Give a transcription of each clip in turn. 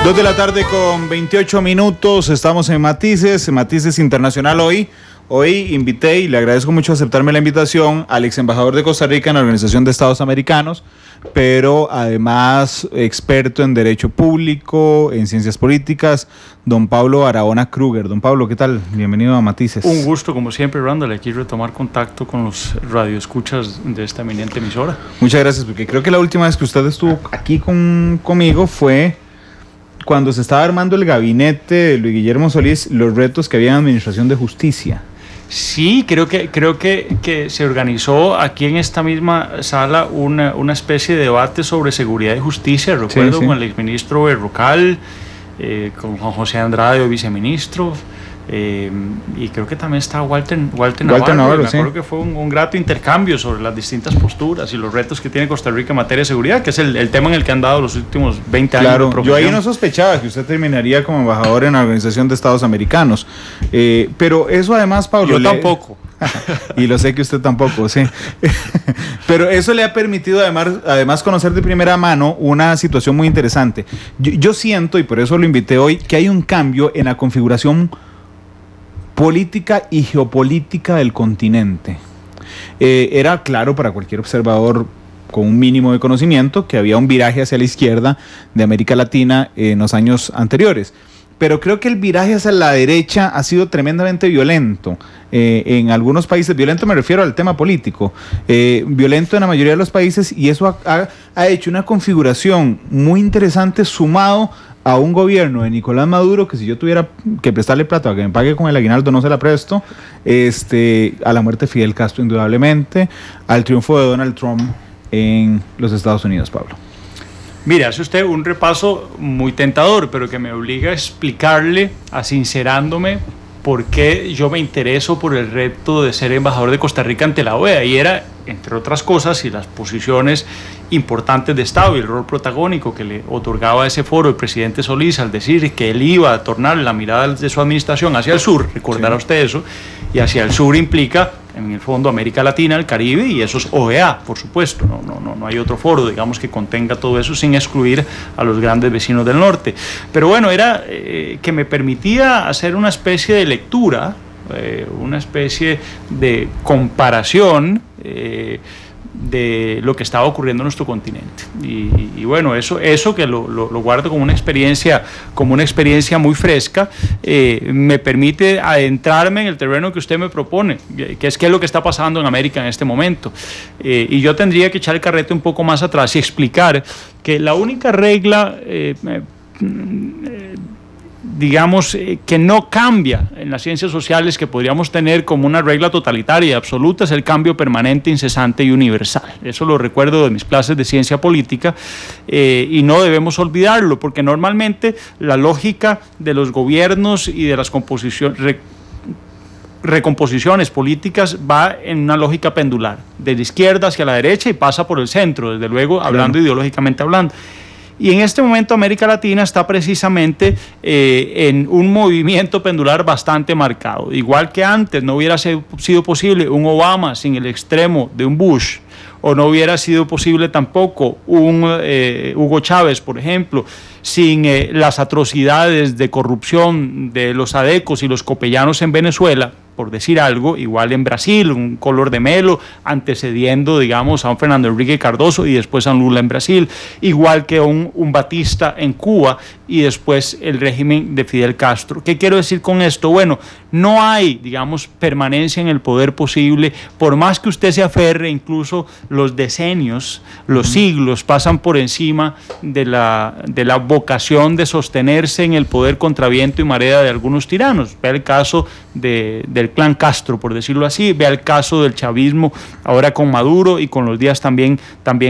2 de la tarde con 28 minutos, estamos en Matices Internacional hoy. Hoy invité, y le agradezco mucho aceptarme la invitación, al ex embajador de Costa Rica en la Organización de Estados Americanos, pero además experto en Derecho Público, en Ciencias Políticas, don Pablo Arahona Kruger. Don Pablo, ¿qué tal? Bienvenido a Matices. Un gusto, como siempre, Randall, aquí retomar contacto con los radioescuchas de esta eminente emisora. Muchas gracias, porque creo que la última vez que usted estuvo aquí conmigo fue cuando se estaba armando el gabinete de Luis Guillermo Solís, los retos que había en Administración de Justicia. Sí, creo que se organizó aquí en esta misma sala una especie de debate sobre seguridad y justicia, recuerdo, sí. Con el exministro Berrocal, con Juan José Andrade, viceministro, y creo que también está Walter Navarro. Me acuerdo que fue un grato intercambio sobre las distintas posturas y los retos que tiene Costa Rica en materia de seguridad, que es el tema en el que han dado los últimos 20 años de profesión. Yo ahí no sospechaba que usted terminaría como embajador en la Organización de Estados Americanos, pero eso además, Pablo... Yo tampoco. Y lo sé que usted tampoco, sí. Pero eso le ha permitido además conocer de primera mano una situación muy interesante. Yo siento, y por eso lo invité hoy, que hay un cambio en la configuración política y geopolítica del continente. Era claro para cualquier observador con un mínimo de conocimiento que había un viraje hacia la izquierda de América Latina en los años anteriores. Pero creo que el viraje hacia la derecha ha sido tremendamente violento. En algunos países, violento me refiero al tema político, violento en la mayoría de los países, y eso ha hecho una configuración muy interesante sumado a un gobierno de Nicolás Maduro, que si yo tuviera que prestarle plata a que me pague con el aguinaldo, no se la presto, a la muerte de Fidel Castro indudablemente, al triunfo de Donald Trump en los Estados Unidos, Pablo. Mira, hace usted un repaso muy tentador, pero que me obliga a explicarle, sincerándome, por qué yo me intereso por el reto de ser embajador de Costa Rica ante la OEA, y era, entre otras cosas, y las posiciones importantes de Estado y el rol protagónico que le otorgaba ese foro el presidente Solís al decir que él iba a tornar la mirada de su administración hacia el sur, recordará usted eso, y hacia el sur implica, en el fondo, América Latina, el Caribe, y eso es OEA, por supuesto, no hay otro foro, digamos, que contenga todo eso sin excluir a los grandes vecinos del norte. Pero bueno, era que me permitía hacer una especie de lectura, una especie de comparación de lo que estaba ocurriendo en nuestro continente, y bueno, eso que lo guardo como una experiencia muy fresca, me permite adentrarme en el terreno que usted me propone, que es qué es lo que está pasando en América en este momento, y yo tendría que echar el carrete un poco más atrás y explicar que la única regla digamos, que no cambia en las ciencias sociales, que podríamos tener como una regla totalitaria y absoluta, es el cambio permanente, incesante y universal. Eso lo recuerdo de mis clases de ciencia política, y no debemos olvidarlo, porque normalmente la lógica de los gobiernos y de las recomposiciones políticas va en una lógica pendular, de la izquierda hacia la derecha, y pasa por el centro, desde luego, hablando ideológicamente hablando. Y en este momento América Latina está precisamente en un movimiento pendular bastante marcado. Igual que antes no hubiera sido posible un Obama sin el extremo de un Bush, o no hubiera sido posible tampoco un Hugo Chávez, por ejemplo, sin las atrocidades de corrupción de los adecos y los copellanos en Venezuela, por decir algo, igual en Brasil, un Collor de Mello antecediendo, digamos, a un Fernando Henrique Cardoso y después a un Lula en Brasil, igual que un Batista en Cuba y después el régimen de Fidel Castro. ¿Qué quiero decir con esto? Bueno, no hay, digamos, permanencia en el poder posible, por más que usted se aferre, incluso los decenios, los siglos pasan por encima de la vocación de sostenerse en el poder contra viento y marea de algunos tiranos. Vea el caso del clan Castro, por decirlo así, vea el caso del chavismo ahora con Maduro y con los días también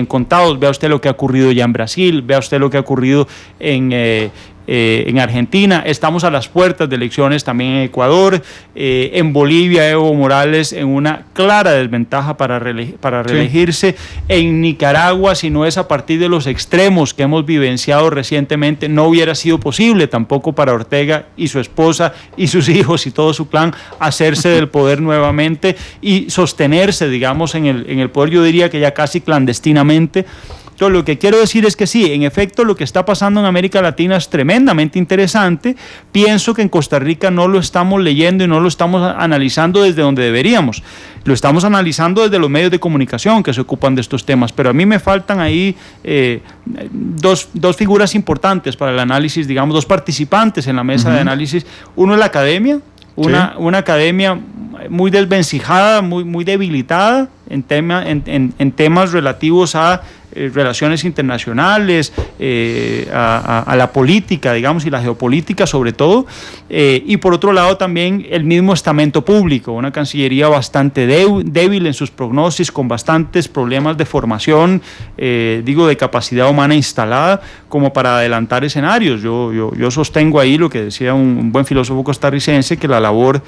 contados, vea usted lo que ha ocurrido ya en Brasil, vea usted lo que ha ocurrido en Argentina, estamos a las puertas de elecciones también en Ecuador, en Bolivia Evo Morales en una clara desventaja para reelegirse, en Nicaragua, si no es a partir de los extremos que hemos vivenciado recientemente, no hubiera sido posible tampoco para Ortega y su esposa y sus hijos y todo su clan hacerse del poder nuevamente y sostenerse, digamos, en el poder, yo diría que ya casi clandestinamente, Entonces, lo que quiero decir es que sí, en efecto, lo que está pasando en América Latina es tremendamente interesante. Pienso que en Costa Rica no lo estamos leyendo y no lo estamos analizando desde donde deberíamos. Lo estamos analizando desde los medios de comunicación que se ocupan de estos temas, pero a mí me faltan ahí dos figuras importantes para el análisis, digamos, dos participantes en la mesa de análisis. Uno es la academia, una academia muy desvencijada, muy debilitada en temas relativos a relaciones internacionales, a la política, digamos, y la geopolítica sobre todo, y por otro lado también el mismo estamento público, una Cancillería bastante débil en sus prognosis, con bastantes problemas de formación, de capacidad humana instalada, como para adelantar escenarios. Yo sostengo ahí lo que decía un buen filósofo costarricense, que la labor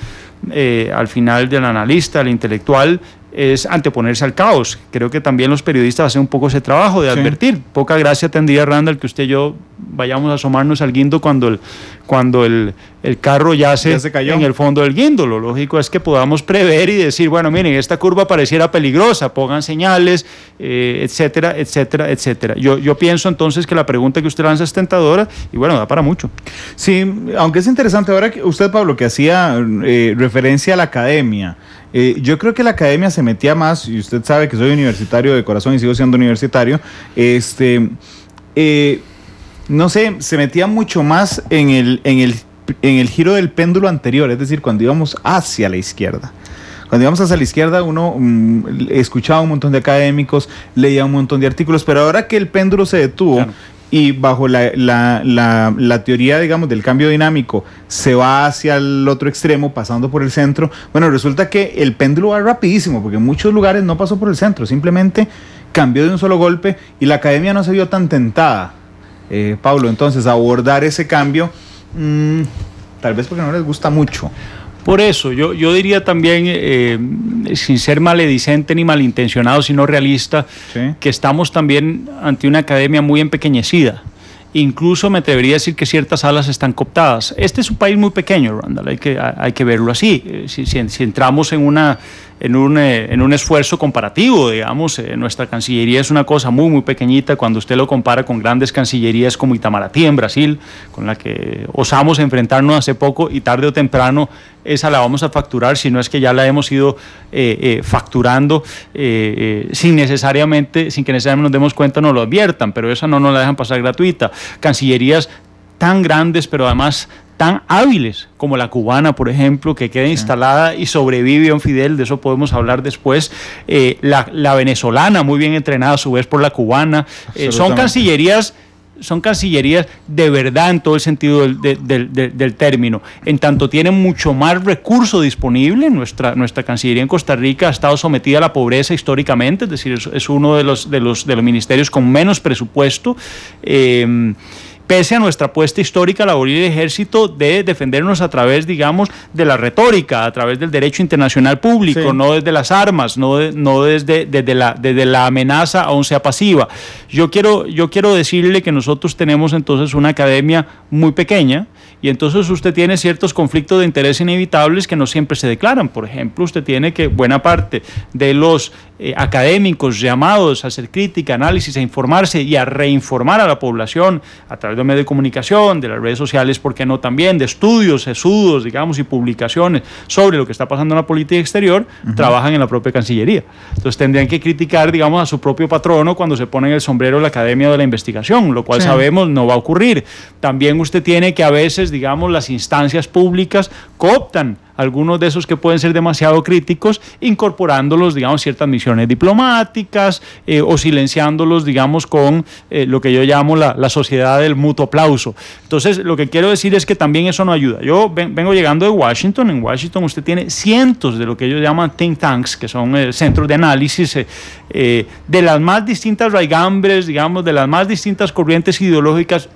al final del analista, del intelectual, es anteponerse al caos. Creo que también los periodistas hacen un poco ese trabajo de advertir. Poca gracia tendría, Randall, que usted y yo vayamos a asomarnos al guindo cuando el carro ya se cayó en el fondo del guindo. Lo lógico es que podamos prever y decir, bueno, miren, esta curva pareciera peligrosa, pongan señales, etcétera, etcétera, etcétera. Yo pienso entonces que la pregunta que usted lanza es tentadora y bueno, da para mucho. Sí, aunque es interesante ahora que usted, Pablo, que hacía referencia a la academia. Yo creo que la academia se metía más, y usted sabe que soy universitario de corazón y sigo siendo universitario, no sé, se metía mucho más en el giro del péndulo anterior, es decir, cuando íbamos hacia la izquierda. Cuando íbamos hacia la izquierda, uno escuchaba un montón de académicos, leía un montón de artículos, pero ahora que el péndulo se detuvo, claro, y bajo la teoría, digamos, del cambio dinámico, se va hacia el otro extremo, pasando por el centro. Bueno, resulta que el péndulo va rapidísimo, porque en muchos lugares no pasó por el centro, simplemente cambió de un solo golpe y la academia no se vio tan tentada. Pablo, entonces, abordar ese cambio, tal vez porque no les gusta mucho. Por eso, yo diría también, sin ser maledicente ni malintencionado, sino realista, ¿sí?, que estamos también ante una academia muy empequeñecida. Incluso me atrevería a decir que ciertas alas están cooptadas. Este es un país muy pequeño, Randall, hay que verlo así. Si entramos en un esfuerzo comparativo, digamos, nuestra Cancillería es una cosa muy pequeñita cuando usted lo compara con grandes cancillerías como Itamaraty en Brasil, con la que osamos enfrentarnos hace poco, y tarde o temprano esa la vamos a facturar, si no es que ya la hemos ido facturando sin que necesariamente nos demos cuenta, nos lo adviertan, pero esa no nos la dejan pasar gratuita. Cancillerías tan grandes, pero además tan hábiles como la cubana, por ejemplo, que queda instalada y sobrevive a un Fidel, de eso podemos hablar después. La venezolana, muy bien entrenada a su vez por la cubana. Son cancillerías de verdad en todo el sentido del término. En tanto tienen mucho más recurso disponible. Nuestra Cancillería en Costa Rica ha estado sometida a la pobreza históricamente, es decir, es uno de los ministerios con menos presupuesto. Pese a nuestra apuesta histórica, labor y ejército de defendernos a través, digamos, de la retórica, a través del derecho internacional público, sí, no desde las armas, no desde la amenaza, aun sea pasiva. Yo quiero decirle que nosotros tenemos entonces una academia muy pequeña, y entonces usted tiene ciertos conflictos de interés inevitables que no siempre se declaran. Por ejemplo, usted tiene que buena parte de los académicos llamados a hacer crítica, análisis, a informarse y a reinformar a la población a través de medios de comunicación, de las redes sociales, ¿por qué no también?, de estudios, sesudos, digamos, y publicaciones sobre lo que está pasando en la política exterior, trabajan en la propia Cancillería. Entonces tendrían que criticar, digamos, a su propio patrono cuando se pone en el sombrero de la Academia de la Investigación, lo cual sabemos no va a ocurrir. También usted tiene que a veces, digamos, las instancias públicas cooptan algunos de esos que pueden ser demasiado críticos, incorporándolos, digamos, ciertas misiones diplomáticas o silenciándolos, digamos, con lo que yo llamo la sociedad del mutuo aplauso. Entonces, lo que quiero decir es que también eso no ayuda. Yo vengo llegando de Washington. En Washington usted tiene cientos de lo que ellos llaman think tanks, que son centros de análisis de las más distintas raigambres, digamos, de las más distintas corrientes ideológicas,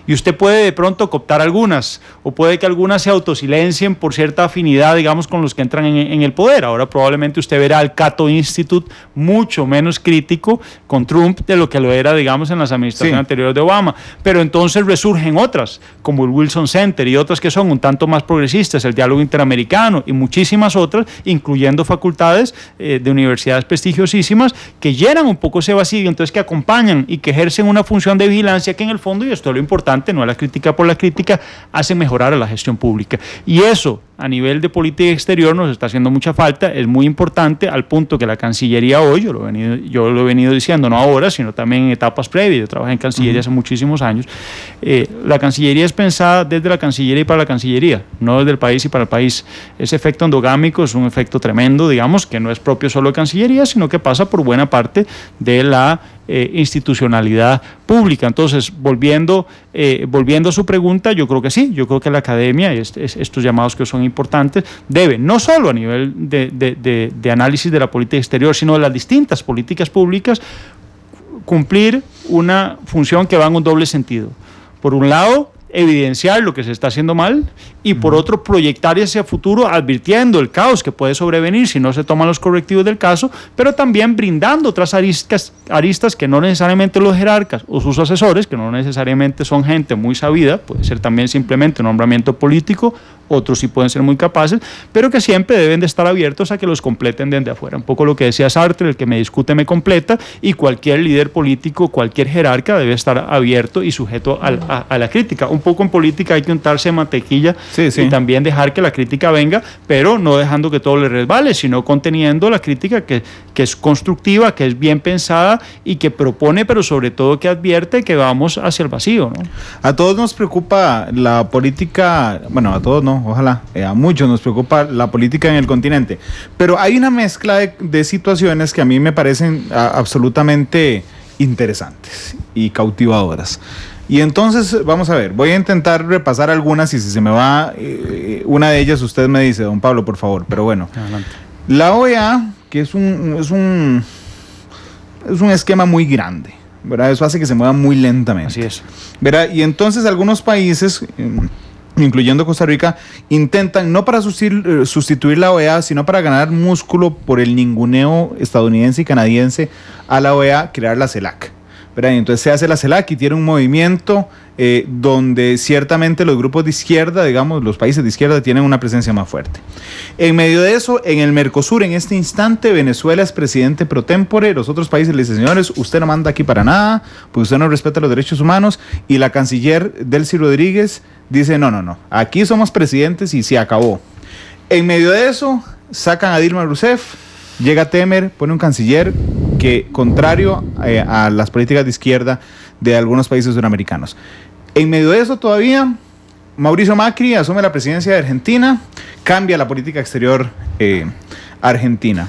y usted puede de pronto cooptar algunas, o puede que algunas se autosilencien por cierta afinidad, digamos, con los que entran en el poder. Ahora probablemente usted verá al Cato Institute mucho menos crítico con Trump de lo que lo era, digamos, en las administraciones anteriores de Obama, pero entonces resurgen otras, como el Wilson Center y otras que son un tanto más progresistas, el diálogo interamericano y muchísimas otras, incluyendo facultades de universidades prestigiosísimas que llenan un poco ese vacío, entonces que acompañan y que ejercen una función de vigilancia que en el fondo, y esto es lo importante, no es la crítica por la crítica, hace mejorar a la gestión pública. Y eso, a nivel de política exterior, nos está haciendo mucha falta, es muy importante, al punto que la Cancillería hoy, yo lo he venido diciendo, no ahora, sino también en etapas previas, yo trabajé en Cancillería hace muchísimos años, la Cancillería es pensada desde la Cancillería y para la Cancillería, no desde el país y para el país. Ese efecto endogámico es un efecto tremendo, digamos, que no es propio solo de Cancillería, sino que pasa por buena parte de la institucionalidad pública. Entonces, volviendo a su pregunta, yo creo que sí, yo creo que la academia, estos llamados que son importantes, debe, no solo a nivel de análisis de la política exterior, sino de las distintas políticas públicas, cumplir una función que va en un doble sentido. Por un lado, evidenciar lo que se está haciendo mal, y por otro, proyectar hacia futuro, advirtiendo el caos que puede sobrevenir si no se toman los correctivos del caso, pero también brindando otras aristas que no necesariamente los jerarcas o sus asesores, que no necesariamente son gente muy sabida, puede ser también simplemente un nombramiento político, otros sí pueden ser muy capaces, pero que siempre deben de estar abiertos a que los completen desde afuera. Un poco lo que decía Sartre, el que me discute me completa, y cualquier líder político, cualquier jerarca debe estar abierto y sujeto a la crítica. Un poco en política hay que untarse mantequilla y también dejar que la crítica venga, pero no dejando que todo le resbale, sino conteniendo la crítica que es constructiva, que es bien pensada y que propone, pero sobre todo que advierte que vamos hacia el vacío, ¿no? A todos nos preocupa la política, bueno, a todos no, ojalá, a muchos nos preocupa la política en el continente, pero hay una mezcla de situaciones que a mí me parecen absolutamente interesantes y cautivadoras. Y entonces, vamos a ver, voy a intentar repasar algunas, y si se me va una de ellas, usted me dice, don Pablo, por favor, pero bueno. Adelante. La OEA, que es un esquema muy grande, ¿verdad? Eso hace que se mueva muy lentamente. Así es. ¿Verdad? Y entonces algunos países, incluyendo Costa Rica, intentan, no para sustituir la OEA, sino para ganar músculo por el ninguneo estadounidense y canadiense a la OEA, crear la CELAC. ¿Verdad? Y entonces se hace la CELAC y tiene un movimiento donde ciertamente los grupos de izquierda, digamos, los países de izquierda tienen una presencia más fuerte. En medio de eso, en el Mercosur, en este instante, Venezuela es presidente pro tempore, los otros países le dicen, señores, usted no manda aquí para nada, pues usted no respeta los derechos humanos, y la canciller Delcy Rodríguez dice, no, aquí somos presidentes y se acabó. En medio de eso, sacan a Dilma Rousseff, llega Temer, pone un canciller que, contrario a las políticas de izquierda de algunos países suramericanos. En medio de eso todavía, Mauricio Macri asume la presidencia de Argentina, cambia la política exterior argentina.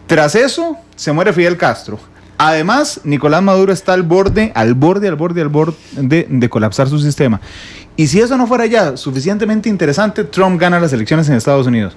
Tras eso, se muere Fidel Castro. Además, Nicolás Maduro está al borde de colapsar su sistema. Y si eso no fuera ya suficientemente interesante, Trump gana las elecciones en Estados Unidos.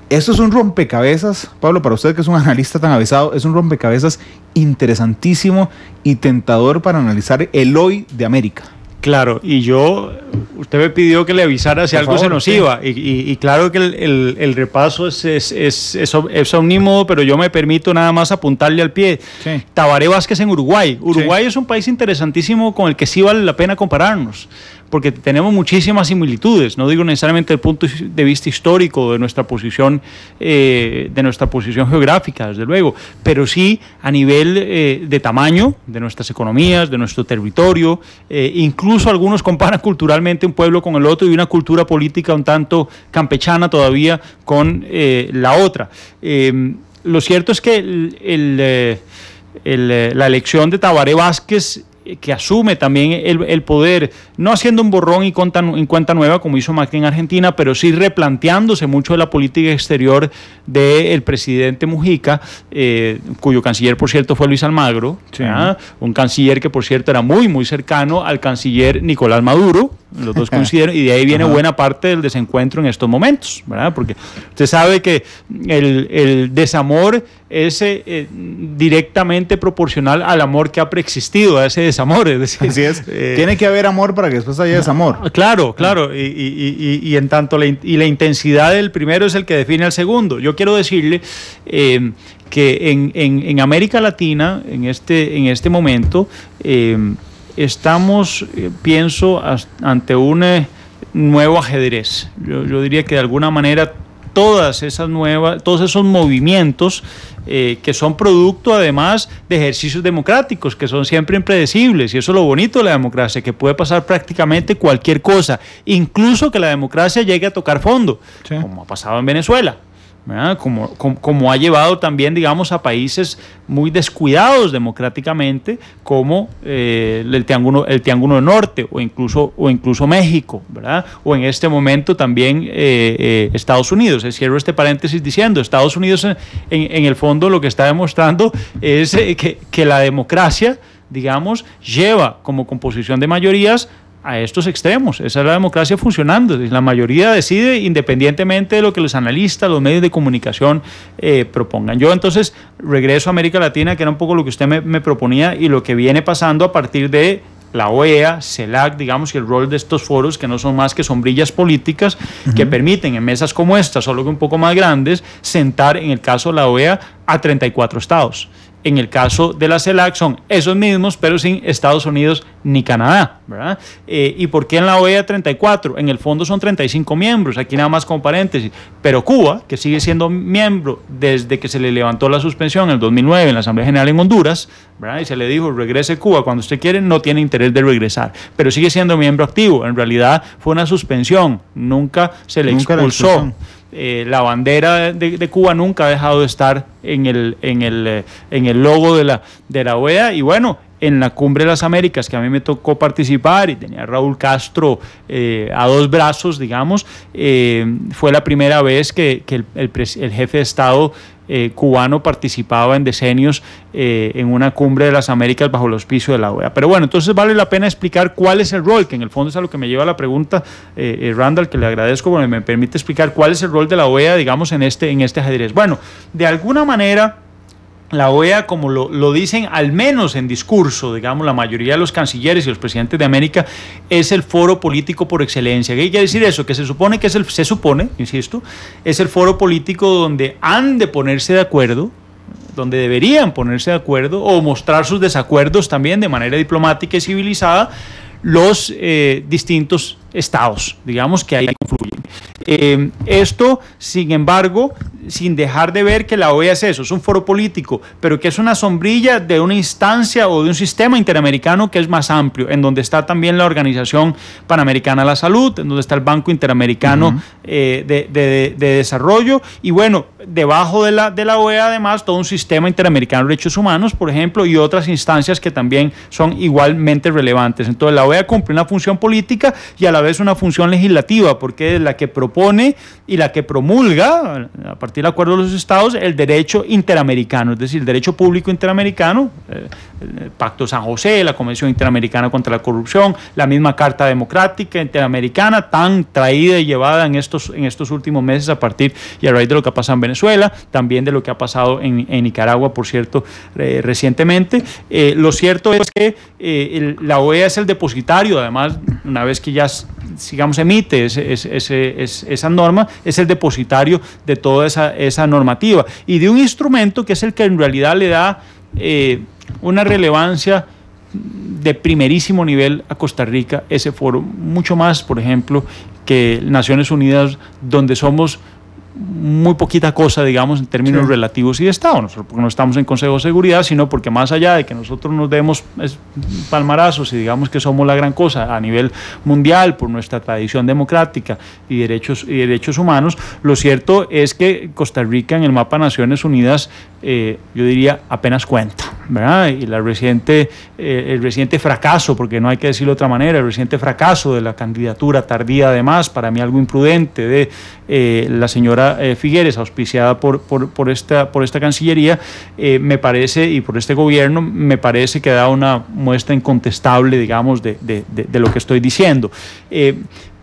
Esto es un rompecabezas, Pablo, para usted que es un analista tan avisado, es un rompecabezas interesantísimo y tentador para analizar el hoy de América. Claro, y usted me pidió que le avisara si algo se nos iba, y claro que el repaso es omnímodo, pero yo me permito nada más apuntarle al pie. Sí. Tabaré Vázquez en Uruguay. Uruguay es un país interesantísimo con el que sí vale la pena compararnos, porque tenemos muchísimas similitudes, no digo necesariamente desde el punto de vista histórico de nuestra posición geográfica, desde luego, pero sí a nivel de tamaño de nuestras economías, de nuestro territorio, incluso algunos comparan culturalmente un pueblo con el otro y una cultura política un tanto campechana todavía con la otra. Lo cierto es que la elección de Tabaré Vázquez, que asume también el poder, no haciendo un borrón y cuenta nueva como hizo Macri en Argentina, pero sí replanteándose mucho de la política exterior del presidente Mujica, cuyo canciller, por cierto, fue Luis Almagro, sí. Un canciller que, por cierto, era muy, muy cercano al canciller Nicolás Maduro, coincidieron, y de ahí viene buena parte del desencuentro en estos momentos, ¿verdad? Porque usted sabe que el desamor es directamente proporcional al amor que ha preexistido, a ese desamor. Es decir, así es. Tiene que haber amor para que después haya desamor. Claro, y en tanto la intensidad del primero es el que define al segundo. Yo quiero decirle que en América Latina, en este momento, estamos, pienso, ante un nuevo ajedrez. Yo diría que de alguna manera todos esos movimientos que son producto además de ejercicios democráticos que son siempre impredecibles, y eso es lo bonito de la democracia, que puede pasar prácticamente cualquier cosa, incluso que la democracia llegue a tocar fondo, sí, como ha pasado en Venezuela. Como ha llevado también, digamos, a países muy descuidados democráticamente, como el Triángulo Norte o incluso México, ¿verdad? O en este momento también Estados Unidos. Cierro este paréntesis diciendo, Estados Unidos en el fondo lo que está demostrando es que la democracia, digamos, lleva como composición de mayorías a estos extremos. Esa es la democracia funcionando. La mayoría decide independientemente de lo que los analistas, los medios de comunicación propongan. Yo entonces regreso a América Latina, que era un poco lo que usted me proponía y lo que viene pasando a partir de la OEA, CELAC, digamos, y el rol de estos foros, que no son más que sombrillas políticas, que permiten en mesas como esta, solo que un poco más grandes, sentar, en el caso de la OEA, a 34 estados. En el caso de la CELAC son esos mismos, pero sin Estados Unidos ni Canadá, ¿verdad? ¿Y por qué en la OEA 34? En el fondo son 35 miembros, aquí nada más como paréntesis, pero Cuba, que sigue siendo miembro desde que se le levantó la suspensión en el 2009 en la Asamblea General en Honduras, ¿verdad? Y se le dijo, regrese Cuba cuando usted quiere, no tiene interés de regresar, pero sigue siendo miembro activo. En realidad fue una suspensión, nunca se le expulsó. La bandera de Cuba nunca ha dejado de estar en el logo de la OEA, y bueno, en la Cumbre de las Américas, que a mí me tocó participar y tenía a Raúl Castro a dos brazos, digamos, fue la primera vez que el jefe de Estado cubano participaba en decenios en una Cumbre de las Américas bajo el auspicio de la OEA. Pero bueno, entonces vale la pena explicar cuál es el rol, que en el fondo es a lo que me lleva a la pregunta, Randall, que le agradezco porque me permite explicar cuál es el rol de la OEA, digamos, en este ajedrez. Bueno, de alguna manera la OEA, como lo dicen al menos en discurso, digamos, la mayoría de los cancilleres y los presidentes de América, es el foro político por excelencia. ¿Qué quiere decir eso? Que se supone que es el foro político donde han de ponerse de acuerdo, donde deberían ponerse de acuerdo o mostrar sus desacuerdos también de manera diplomática y civilizada los distintos estados, digamos, que ahí confluyen. Esto, sin embargo, sin dejar de ver que la OEA es eso, es un foro político, pero que es una sombrilla de una instancia o de un sistema interamericano que es más amplio, en donde está también la Organización Panamericana de la Salud, en donde está el Banco Interamericano de Desarrollo, y bueno, debajo de la OEA además todo un sistema interamericano de derechos humanos, por ejemplo, y otras instancias que también son igualmente relevantes. Entonces la OEA cumple una función política y a la vez una función legislativa, porque es la que propone y la que promulga, a partir del acuerdo de los estados, el derecho interamericano, es decir, el derecho público interamericano, el Pacto de San José, la Convención Interamericana contra la Corrupción, la misma Carta Democrática Interamericana, tan traída y llevada en estos últimos meses a partir y a raíz de lo que ha pasado en Venezuela, también de lo que ha pasado en Nicaragua, por cierto, recientemente. Lo cierto es que la OEA es el depositario, además, una vez que ya, digamos, emite esa norma, es el depositario de toda esa normativa y de un instrumento que es el que en realidad le da una relevancia de primerísimo nivel a Costa Rica, ese foro, mucho más, por ejemplo, que Naciones Unidas, donde somos muy poquita cosa, digamos, en términos relativos y de Estado, no solo porque no estamos en Consejo de Seguridad, sino porque más allá de que nosotros nos demos palmarazos y digamos que somos la gran cosa a nivel mundial por nuestra tradición democrática y derechos humanos, lo cierto es que Costa Rica en el mapa de Naciones Unidas, yo diría, apenas cuenta. ¿verdad? Y el reciente fracaso, porque no hay que decirlo de otra manera, el reciente fracaso de la candidatura tardía, además, para mí algo imprudente, de la señora Figueres, auspiciada por esta Cancillería, me parece, y por este gobierno, me parece que da una muestra incontestable, digamos, de lo que estoy diciendo.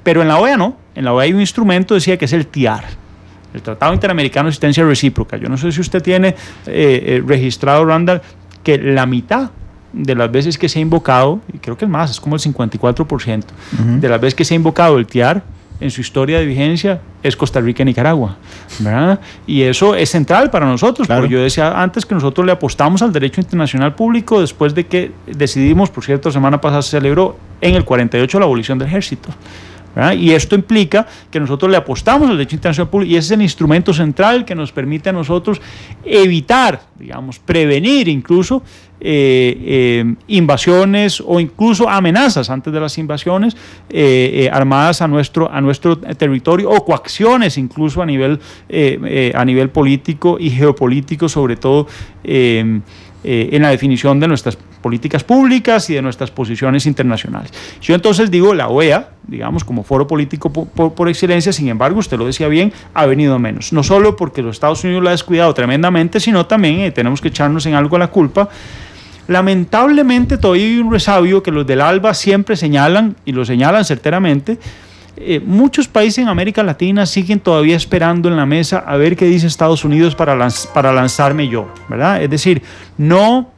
Pero en la OEA no, en la OEA hay un instrumento, decía, que es el TIAR, el Tratado Interamericano de Asistencia Recíproca. Yo no sé si usted tiene registrado, Randall, que la mitad de las veces que se ha invocado, y creo que es más, es como el 54%, de las veces que se ha invocado el TIAR en su historia de vigencia es Costa Rica y Nicaragua, ¿verdad? Y eso es central para nosotros, claro. Porque yo decía antes que nosotros le apostamos al derecho internacional público después de que decidimos, por cierto, la semana pasada se celebró en el 48 la abolición del ejército, ¿verdad? Y esto implica que nosotros le apostamos al derecho internacional público y ese es el instrumento central que nos permite a nosotros evitar, digamos, prevenir incluso invasiones o incluso amenazas antes de las invasiones armadas a nuestro territorio, o coacciones incluso a nivel político y geopolítico, sobre todo en la definición de nuestras políticas públicas y de nuestras posiciones internacionales. Yo entonces digo, la OEA, digamos, como foro político por excelencia, sin embargo, usted lo decía bien, ha venido menos. No solo porque los Estados Unidos la ha descuidado tremendamente, sino también tenemos que echarnos en algo la culpa. Lamentablemente todavía hay un resabio que los del ALBA siempre señalan, y lo señalan certeramente. Muchos países en América Latina siguen todavía esperando en la mesa a ver qué dice Estados Unidos para lanzarme yo, ¿verdad? Es decir, no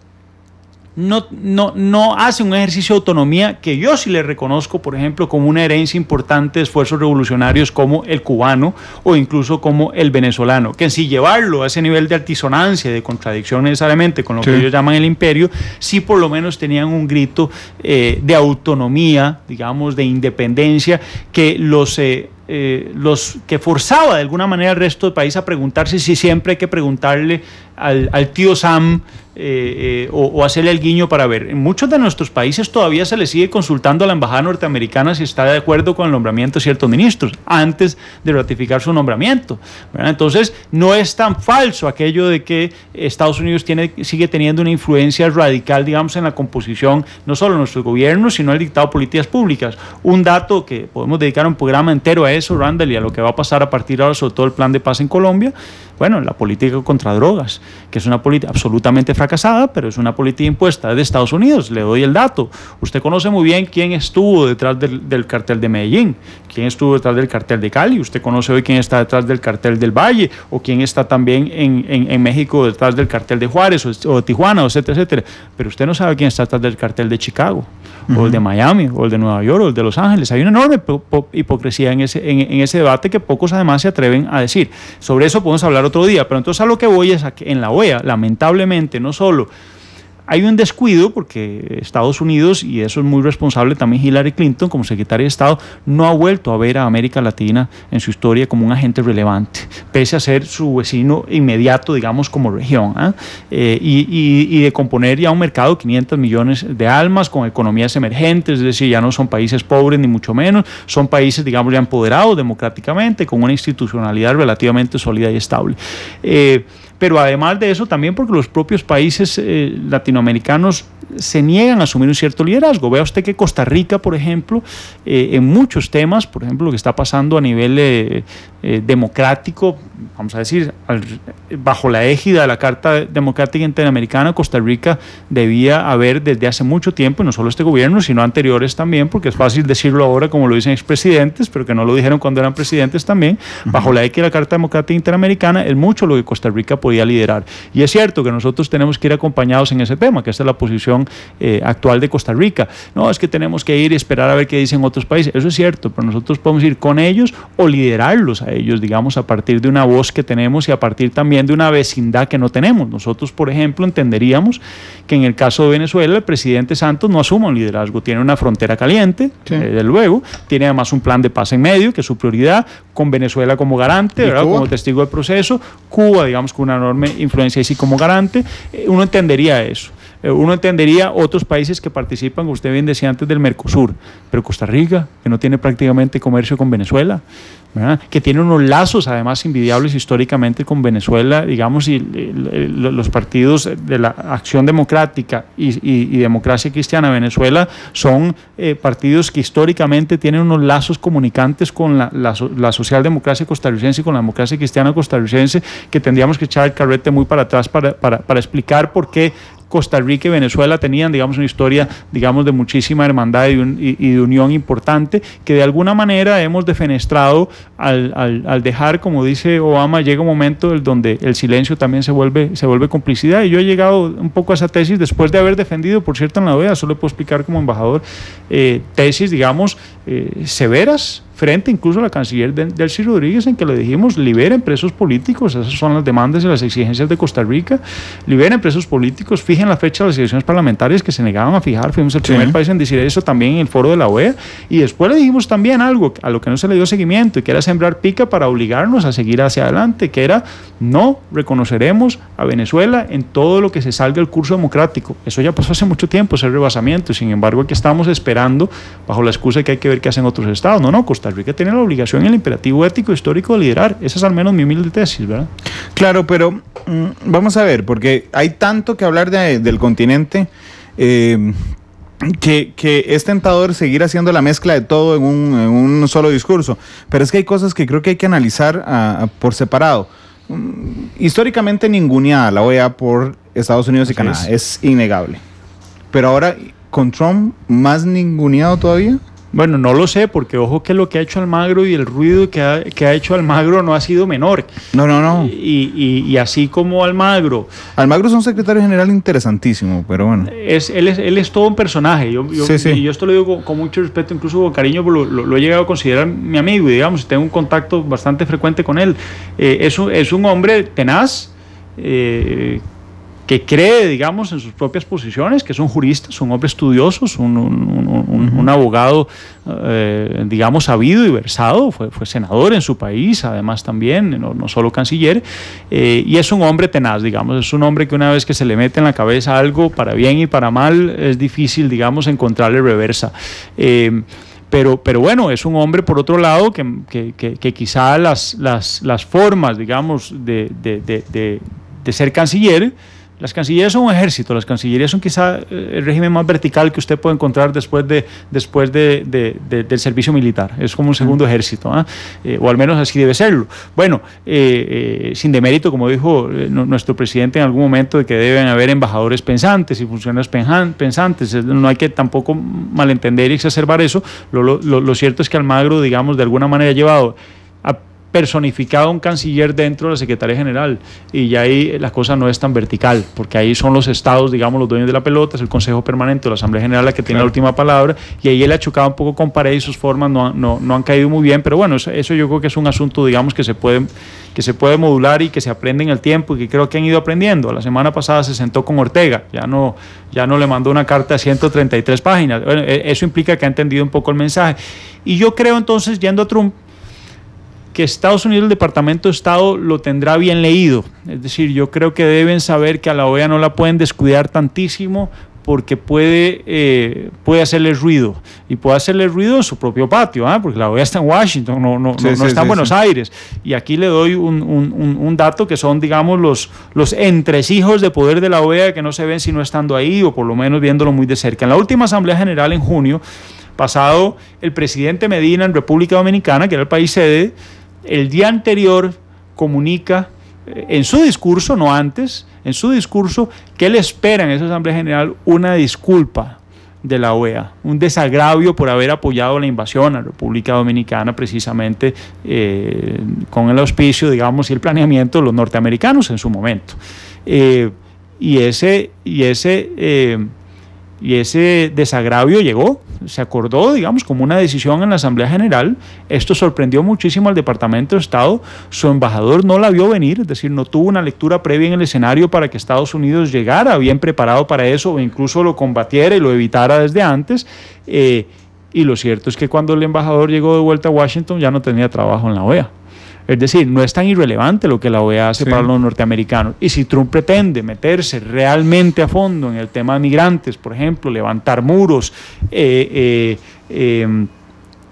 hace un ejercicio de autonomía que yo sí le reconozco, por ejemplo, como una herencia importante de esfuerzos revolucionarios como el cubano o incluso como el venezolano, que en sí llevarlo a ese nivel de altisonancia, de contradicción necesariamente con lo que ellos llaman el imperio, sí por lo menos tenían un grito de autonomía, digamos, de independencia, que los que forzaba de alguna manera al resto del país a preguntarse si siempre hay que preguntarle al tío Sam o hacerle el guiño para ver. En muchos de nuestros países todavía se le sigue consultando a la embajada norteamericana si está de acuerdo con el nombramiento de ciertos ministros antes de ratificar su nombramiento, ¿verdad? Entonces no es tan falso aquello de que Estados Unidos sigue teniendo una influencia radical, digamos, en la composición no solo de nuestro gobierno, sino el dictado de políticas públicas. Un dato que podemos dedicar un programa entero a eso, Randall, y a lo que va a pasar a partir de ahora, sobre todo el plan de paz en Colombia. Bueno, la política contra drogas, que es una política absolutamente fracasada, pero es una política impuesta de Estados Unidos. Le doy el dato. Usted conoce muy bien quién estuvo detrás del cartel de Medellín, quién estuvo detrás del cartel de Cali. Usted conoce hoy quién está detrás del cartel del Valle, o quién está también en México detrás del cartel de Juárez o de Tijuana, etcétera, etcétera. Pero usted no sabe quién está detrás del cartel de Chicago, o el de Miami, o el de Nueva York, o el de Los Ángeles. Hay una enorme hipocresía en ese debate que pocos además se atreven a decir. Sobre eso podemos hablar otro día, pero entonces a lo que voy es a que en la OEA, lamentablemente, no solo hay un descuido, porque Estados Unidos, y eso es muy responsable también Hillary Clinton como secretaria de Estado, no ha vuelto a ver a América Latina en su historia como un agente relevante, pese a ser su vecino inmediato, digamos, como región, y de componer ya un mercado de 500 millones de almas con economías emergentes, es decir, ya no son países pobres ni mucho menos, son países, digamos, ya empoderados democráticamente, con una institucionalidad relativamente sólida y estable. Pero además de eso, también porque los propios países latinoamericanos se niegan a asumir un cierto liderazgo. Vea usted que Costa Rica, por ejemplo, en muchos temas, por ejemplo, lo que está pasando a nivel democrático, vamos a decir, bajo la égida de la Carta Democrática Interamericana, Costa Rica debía haber desde hace mucho tiempo, y no solo este gobierno, sino anteriores también, porque es fácil decirlo ahora como lo dicen expresidentes, pero que no lo dijeron cuando eran presidentes también, bajo la égida de la Carta Democrática Interamericana, es mucho lo que Costa Rica podía liderar. Y es cierto que nosotros tenemos que ir acompañados en ese tema, que esta es la posición actual de Costa Rica. No, es que tenemos que ir y esperar a ver qué dicen otros países. Eso es cierto, pero nosotros podemos ir con ellos o liderarlos a ellos, digamos, a partir de una voz que tenemos y a partir también de una vecindad que no tenemos. Nosotros, por ejemplo, entenderíamos que en el caso de Venezuela el presidente Santos no asuma un liderazgo, tiene una frontera caliente, desde luego, tiene además un plan de paz en medio, que es su prioridad, con Venezuela como garante, ¿verdad? Como testigo del proceso, Cuba, digamos, con una enorme influencia ahí sí como garante. Uno entendería eso. uno entendería otros países que participan, como usted bien decía antes, del Mercosur, pero Costa Rica, que no tiene prácticamente comercio con Venezuela, ¿verdad? Que tiene unos lazos además invidiables históricamente con Venezuela, digamos, y los partidos de la Acción Democrática y Democracia Cristiana de Venezuela son partidos que históricamente tienen unos lazos comunicantes con la socialdemocracia costarricense y con la democracia cristiana costarricense, que tendríamos que echar el carrete muy para atrás para explicar por qué Costa Rica y Venezuela tenían, digamos, una historia, digamos, de muchísima hermandad y de unión importante, que de alguna manera hemos defenestrado al dejar, como dice Obama, llega un momento donde el silencio también se vuelve complicidad, y yo he llegado un poco a esa tesis después de haber defendido, por cierto, en la OEA, solo puedo explicar como embajador, tesis, digamos, severas, frente incluso a la canciller Delcy Rodríguez, en que le dijimos: liberen presos políticos, esas son las demandas y las exigencias de Costa Rica, liberen presos políticos, fijen la fecha de las elecciones parlamentarias, que se negaban a fijar, fuimos el primer país en decir eso también en el foro de la OEA, y después le dijimos también algo a lo que no se le dio seguimiento, y que era sembrar pica para obligarnos a seguir hacia adelante, que era: no reconoceremos a Venezuela en todo lo que se salga del curso democrático. Eso ya pasó hace mucho tiempo, ese rebasamiento, sin embargo aquí estamos esperando, bajo la excusa de que hay que ver qué hacen otros estados. No, Costa Rica tiene la obligación y el imperativo ético histórico de liderar. Esa es al menos mi humilde tesis, ¿verdad? Claro, pero vamos a ver, porque hay tanto que hablar del continente, que es tentador seguir haciendo la mezcla de todo en un solo discurso, pero es que hay cosas que creo que hay que analizar por separado. Históricamente ninguneada la OEA por Estados Unidos y Canadá, es innegable, pero ahora con Trump más ninguneado todavía. Bueno, no lo sé, porque ojo que lo que ha hecho Almagro y el ruido que ha hecho Almagro no ha sido menor. No. Y así como Almagro es un secretario general interesantísimo, pero bueno. Él es todo un personaje. Sí. Y yo esto lo digo con mucho respeto, incluso con cariño, lo he llegado a considerar mi amigo, y digamos, tengo un contacto bastante frecuente con él. Es un hombre tenaz, que cree, digamos, en sus propias posiciones, que es un jurista, es un hombre estudioso, es un abogado, digamos, sabido y versado, fue senador en su país, además también, no solo canciller, y es un hombre tenaz, digamos, es un hombre que una vez que se le mete en la cabeza algo, para bien y para mal, es difícil, digamos, encontrarle reversa. Pero bueno, es un hombre, por otro lado, que quizá las formas, digamos, de ser canciller. Las cancillerías son un ejército, las cancillerías son quizá el régimen más vertical que usted puede encontrar después del servicio militar. Es como un segundo ejército, o al menos así debe serlo. Bueno, sin demérito, como dijo nuestro presidente en algún momento, de que deben haber embajadores pensantes y funcionarios pensantes. No hay que tampoco malentender y exacerbar eso. Lo cierto es que Almagro, digamos, de alguna manera ha llevado a personificado un canciller dentro de la Secretaría General, y ya ahí la cosa no es tan vertical, porque ahí son los estados, digamos, los dueños de la pelota, es el Consejo Permanente o la Asamblea General la que tiene la última palabra, y ahí él ha chocado un poco con pared y sus formas no han caído muy bien, pero bueno, eso yo creo que es un asunto, digamos, que se puede modular y que se aprende en el tiempo, y que creo que han ido aprendiendo. La semana pasada se sentó con Ortega, ya no le mandó una carta de 133 páginas. Bueno, eso implica que ha entendido un poco el mensaje, y yo creo entonces, yendo a Trump, que Estados Unidos, el Departamento de Estado, lo tendrá bien leído. Es decir, yo creo que deben saber que a la OEA no la pueden descuidar tantísimo, porque puede hacerle ruido, y puede hacerle ruido en su propio patio, porque la OEA está en Washington, no está en Buenos Aires. Y aquí le doy un dato, que son, digamos, los entresijos de poder de la OEA, que no se ven sino estando ahí, o por lo menos viéndolo muy de cerca. En la última Asamblea General en junio pasado, el presidente Medina, en República Dominicana, que era el país sede, el día anterior comunica en su discurso, no antes, en su discurso, que él espera en esa Asamblea General una disculpa de la OEA, un desagravio por haber apoyado la invasión a la República Dominicana, precisamente con el auspicio, digamos, y el planeamiento de los norteamericanos en su momento. Y ese desagravio llegó, se acordó, digamos, como una decisión en la Asamblea General. Esto sorprendió muchísimo al Departamento de Estado. Su embajador no la vio venir, es decir, no tuvo una lectura previa en el escenario para que Estados Unidos llegara bien preparado para eso, o incluso lo combatiera y lo evitara desde antes. Y lo cierto es que cuando el embajador llegó de vuelta a Washington, ya no tenía trabajo en la OEA. Es decir, no es tan irrelevante lo que la OEA hace para los norteamericanos. Y si Trump pretende meterse realmente a fondo en el tema de migrantes, por ejemplo, levantar muros,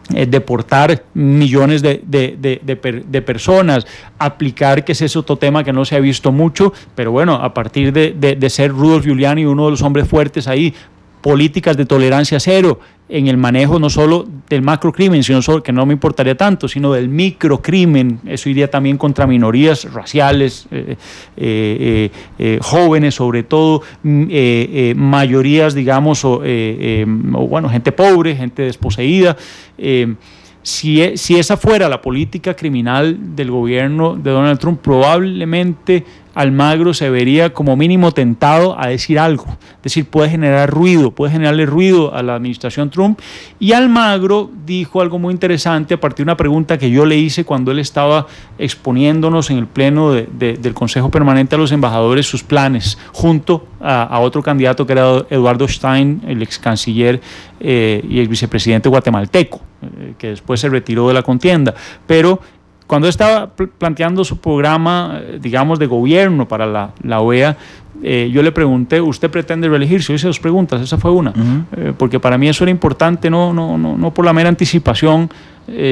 deportar millones de personas, aplicar, que ese es otro tema que no se ha visto mucho, pero bueno, a partir de ser Rudolph Giuliani uno de los hombres fuertes ahí, políticas de tolerancia cero en el manejo no solo del macrocrimen, sino solo, que no me importaría tanto, sino del microcrimen. Eso iría también contra minorías raciales, jóvenes sobre todo, mayorías, digamos, o bueno, gente pobre, gente desposeída. Si esa fuera la política criminal del gobierno de Donald Trump, probablemente Almagro se vería como mínimo tentado a decir algo. Es decir, puede generarle ruido a la administración Trump. Y Almagro dijo algo muy interesante a partir de una pregunta que yo le hice cuando él estaba exponiéndonos en el pleno del Consejo Permanente a los embajadores sus planes, junto a otro candidato que era Eduardo Stein, el ex canciller y el vicepresidente guatemalteco, que después se retiró de la contienda. Pero cuando estaba planteando su programa, digamos, de gobierno para la OEA, yo le pregunté, ¿usted pretende reelegirse? Yo hice dos preguntas, esa fue una, porque para mí eso era importante, no por la mera anticipación,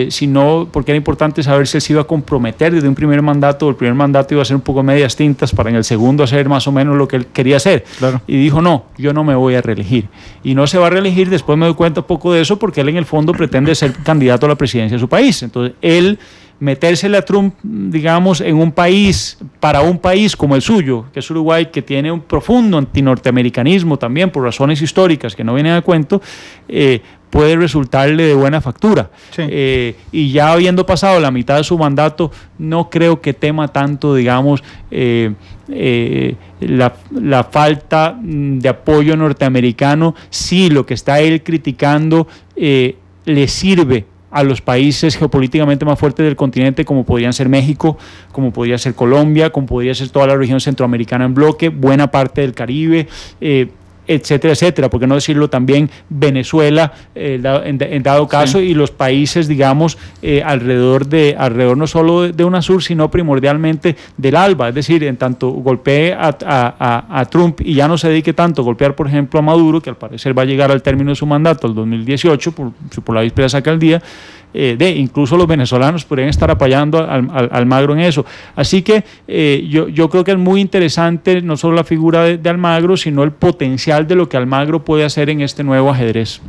sino porque era importante saber si él se iba a comprometer desde un primer mandato, o el primer mandato iba a ser un poco medias tintas para en el segundo hacer más o menos lo que él quería hacer. Claro. Y dijo, no, yo no me voy a reelegir. Y no se va a reelegir, después me doy cuenta un poco de eso, porque él en el fondo pretende ser candidato a la presidencia de su país. Entonces, él metérsele a Trump, digamos, en un país, para un país como el suyo, que es Uruguay, que tiene un profundo antinorteamericanismo también por razones históricas que no vienen a cuento, puede resultarle de buena factura. Sí. Y ya habiendo pasado la mitad de su mandato, no creo que tema tanto, digamos, la falta de apoyo norteamericano, si lo que está él criticando le sirve a los países geopolíticamente más fuertes del continente, como podrían ser México, como podría ser Colombia, como podría ser toda la región centroamericana en bloque, buena parte del Caribe, etcétera, etcétera, por qué no decirlo también Venezuela, en dado caso, sí. Y los países, digamos, alrededor no solo de UNASUR, sino primordialmente del ALBA, es decir, en tanto golpee a Trump y ya no se dedique tanto a golpear, por ejemplo, a Maduro, que al parecer va a llegar al término de su mandato, el 2018, por la víspera saca el día, incluso los venezolanos podrían estar apoyando al Almagro en eso. Así que yo creo que es muy interesante no solo la figura de Almagro, sino el potencial de lo que Almagro puede hacer en este nuevo ajedrez.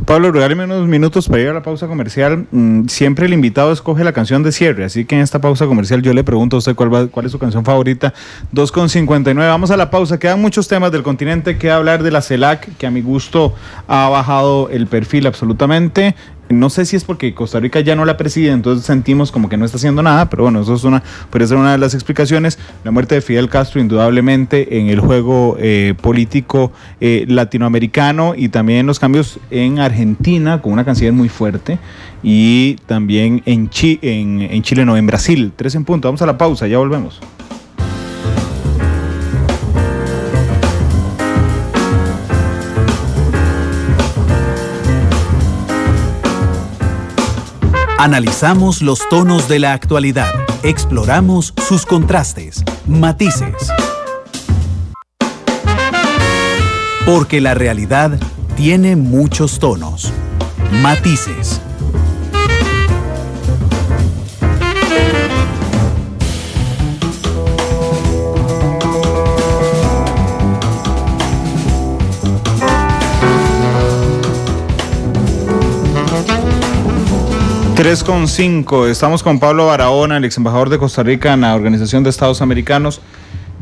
Pablo, regáleme unos minutos para ir a la pausa comercial. Siempre el invitado escoge la canción de cierre, así que en esta pausa comercial yo le pregunto a usted cuál es su canción favorita. 2:59, vamos a la pausa. Quedan muchos temas del continente que hablar de la CELAC, que a mi gusto ha bajado el perfil absolutamente. No sé si es porque Costa Rica ya no la preside, entonces sentimos como que no está haciendo nada, pero bueno, eso puede ser una de las explicaciones. La muerte de Fidel Castro indudablemente en el juego político latinoamericano, y también los cambios en Argentina con una canciller muy fuerte, y también en Brasil. 3 en punto, vamos a la pausa, ya volvemos. Analizamos los tonos de la actualidad, exploramos sus contrastes, matices. Porque la realidad tiene muchos tonos, matices. Con 5, estamos con Pablo Barahona, el ex embajador de Costa Rica en la Organización de Estados Americanos,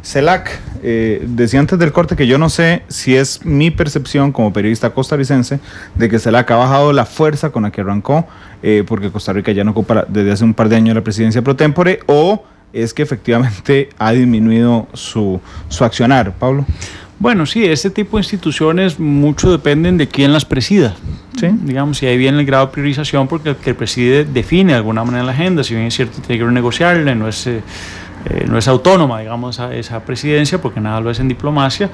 CELAC. Decía antes del corte que yo no sé si es mi percepción como periodista costarricense de que CELAC ha bajado la fuerza con la que arrancó, porque Costa Rica ya no ocupa desde hace un par de años la presidencia pro tempore, o es que efectivamente ha disminuido su accionar. Pablo. Bueno, sí, este tipo de instituciones mucho dependen de quién las presida. ¿Sí? Digamos, si ahí viene el grado de priorización, porque el que preside define de alguna manera la agenda, si bien es cierto tiene que renegociarla, no es no es autónoma, digamos, esa presidencia, porque nada lo es en diplomacia.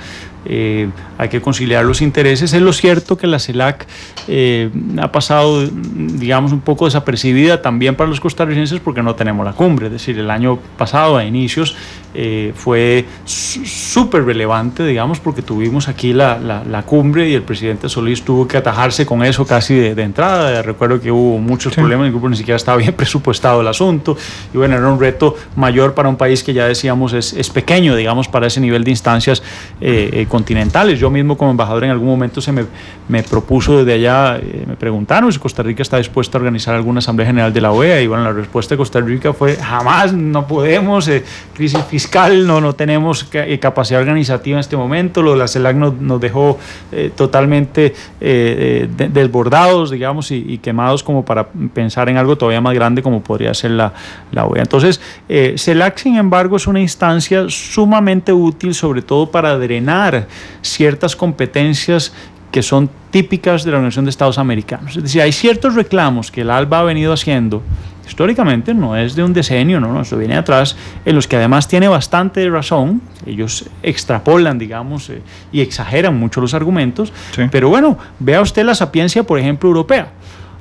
Hay que conciliar los intereses. Es lo cierto que la CELAC ha pasado, digamos, un poco desapercibida también para los costarricenses porque no tenemos la cumbre. Es decir, el año pasado, a inicios, fue súper relevante, digamos, porque tuvimos aquí la cumbre y el presidente Solís tuvo que atajarse con eso casi de entrada. Recuerdo que hubo muchos problemas, el grupo ni siquiera estaba bien presupuestado el asunto, y bueno, era un reto mayor para un país que ya decíamos es pequeño, digamos, para ese nivel de instancias continentales. Yo mismo como embajador en algún momento me propuso desde allá, me preguntaron si Costa Rica está dispuesta a organizar alguna asamblea general de la OEA, y bueno, la respuesta de Costa Rica fue jamás, no podemos, crisis fiscal, no tenemos capacidad organizativa en este momento, lo de la CELAC nos dejó totalmente desbordados, digamos, y quemados como para pensar en algo todavía más grande como podría ser la OEA. Entonces, CELAC, sin embargo, es una instancia sumamente útil, sobre todo para drenar ciertas competencias que son típicas de la Organización de Estados Americanos. Es decir, hay ciertos reclamos que el ALBA ha venido haciendo históricamente, no es de un decenio, no, esto viene atrás, en los que además tiene bastante razón. Ellos extrapolan, digamos, y exageran mucho los argumentos, sí. Pero bueno, vea usted la sapiencia, por ejemplo, europea.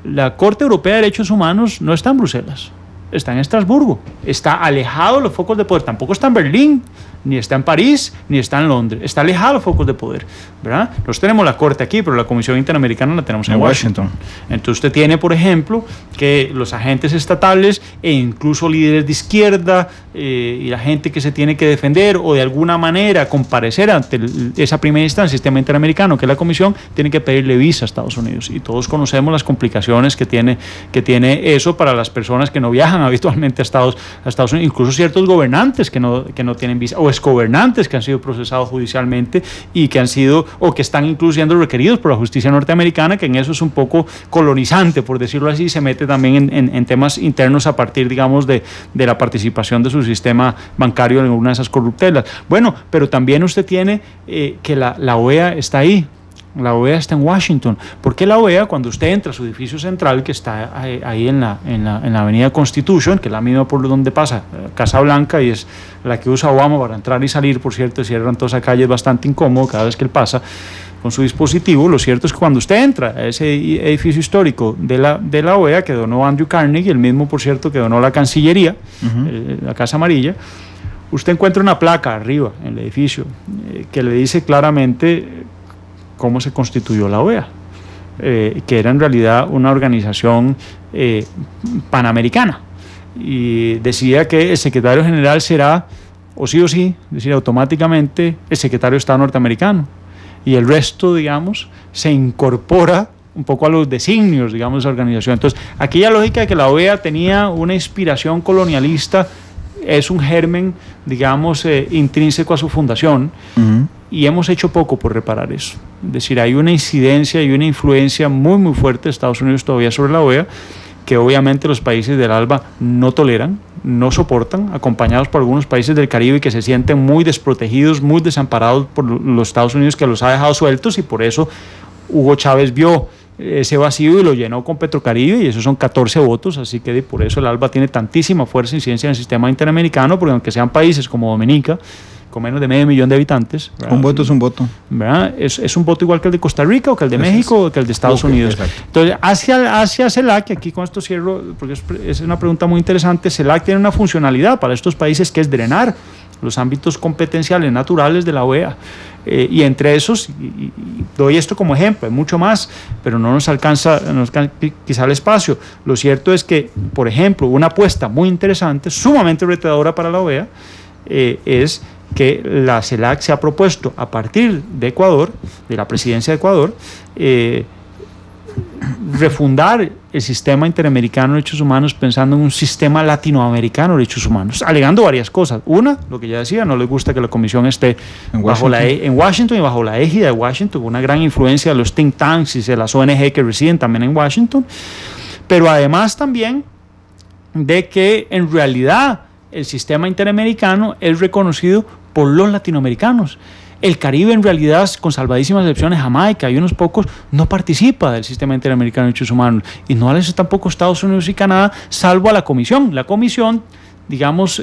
La Corte Europea de Derechos Humanos no está en Bruselas, está en Estrasburgo, está alejado de los focos de poder, tampoco está en Berlín, ni está en París, ni está en Londres, está alejado de los focos de poder, ¿verdad? Nosotros tenemos la Corte aquí, pero la Comisión Interamericana la tenemos en Washington. Entonces usted tiene, por ejemplo, que los agentes estatales e incluso líderes de izquierda y la gente que se tiene que defender o de alguna manera comparecer ante esa primera instancia, el sistema interamericano, que es la Comisión, tiene que pedirle visa a Estados Unidos, y todos conocemos las complicaciones que tiene eso para las personas que no viajan habitualmente a Estados Unidos, incluso ciertos gobernantes que no tienen visa, o exgobernantes que han sido procesados judicialmente y que han sido, o que están incluso siendo requeridos por la justicia norteamericana, que en eso es un poco colonizante, por decirlo así, se mete también en temas internos a partir, digamos, de la participación de su sistema bancario en una de esas corruptelas. Bueno, pero también usted tiene que la OEA está ahí. La OEA está en Washington. ¿Por qué la OEA, cuando usted entra a su edificio central, que está ahí en la avenida Constitution, que es la misma por donde pasa Casa Blanca y es la que usa Obama para entrar y salir, por cierto, cierran toda esa calle, es bastante incómodo cada vez que él pasa con su dispositivo? Lo cierto es que cuando usted entra a ese edificio histórico de la OEA, que donó Andrew Carnegie, el mismo, por cierto, que donó la Cancillería, la Casa Amarilla, usted encuentra una placa arriba en el edificio que le dice claramente cómo se constituyó la OEA, que era en realidad una organización panamericana, y decía que el secretario general será, o sí, es decir, automáticamente el secretario de Estado norteamericano, y el resto, digamos, se incorpora un poco a los designios, digamos, de esa organización. Entonces, aquella lógica de que la OEA tenía una inspiración colonialista es un germen, digamos, intrínseco a su fundación, y hemos hecho poco por reparar eso. Es decir, hay una incidencia y una influencia muy, muy fuerte de Estados Unidos todavía sobre la OEA, que obviamente los países del ALBA no toleran, no soportan, acompañados por algunos países del Caribe que se sienten muy desprotegidos, muy desamparados por los Estados Unidos, que los ha dejado sueltos, y por eso Hugo Chávez vio ese vacío y lo llenó con Petrocaribe, y esos son 14 votos, así que por eso el ALBA tiene tantísima fuerza e incidencia en el sistema interamericano, porque aunque sean países como Dominica, con menos de 500,000 de habitantes, ¿verdad? Un voto es un voto, ¿verdad? Es un voto igual que el de Costa Rica, o que el de México, o que el de Estados Unidos. Exacto. Entonces, hacia CELAC, aquí con esto cierro, porque es una pregunta muy interesante, CELAC tiene una funcionalidad para estos países, que es drenar los ámbitos competenciales naturales de la OEA, y entre esos, y doy esto como ejemplo, hay mucho más, pero no nos alcanza quizá el espacio. Lo cierto es que, por ejemplo, una apuesta muy interesante, sumamente retadora para la OEA, es que la CELAC se ha propuesto, a partir de Ecuador, de la presidencia de Ecuador, refundar el sistema interamericano de derechos humanos pensando en un sistema latinoamericano de derechos humanos, alegando varias cosas. Una, lo que ya decía, no les gusta que la comisión esté en Washington y bajo la égida de Washington, con una gran influencia de los think tanks y de las ONG que residen también en Washington, pero además también de que en realidad el sistema interamericano es reconocido por los latinoamericanos. El Caribe, en realidad, con salvadísimas excepciones, Jamaica y unos pocos, no participa del sistema interamericano de derechos humanos, y no lo hace tampoco Estados Unidos y Canadá, salvo a la Comisión. La Comisión digamos,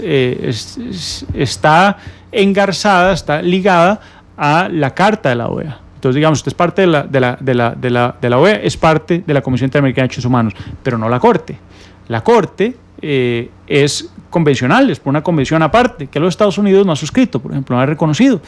está engarzada, está ligada a la Carta de la OEA. Entonces, digamos, usted es parte de la OEA, es parte de la Comisión Interamericana de Derechos Humanos, pero no la Corte. La Corte es convencional, es por una convención aparte, que los Estados Unidos no ha suscrito, por ejemplo, no ha reconocido,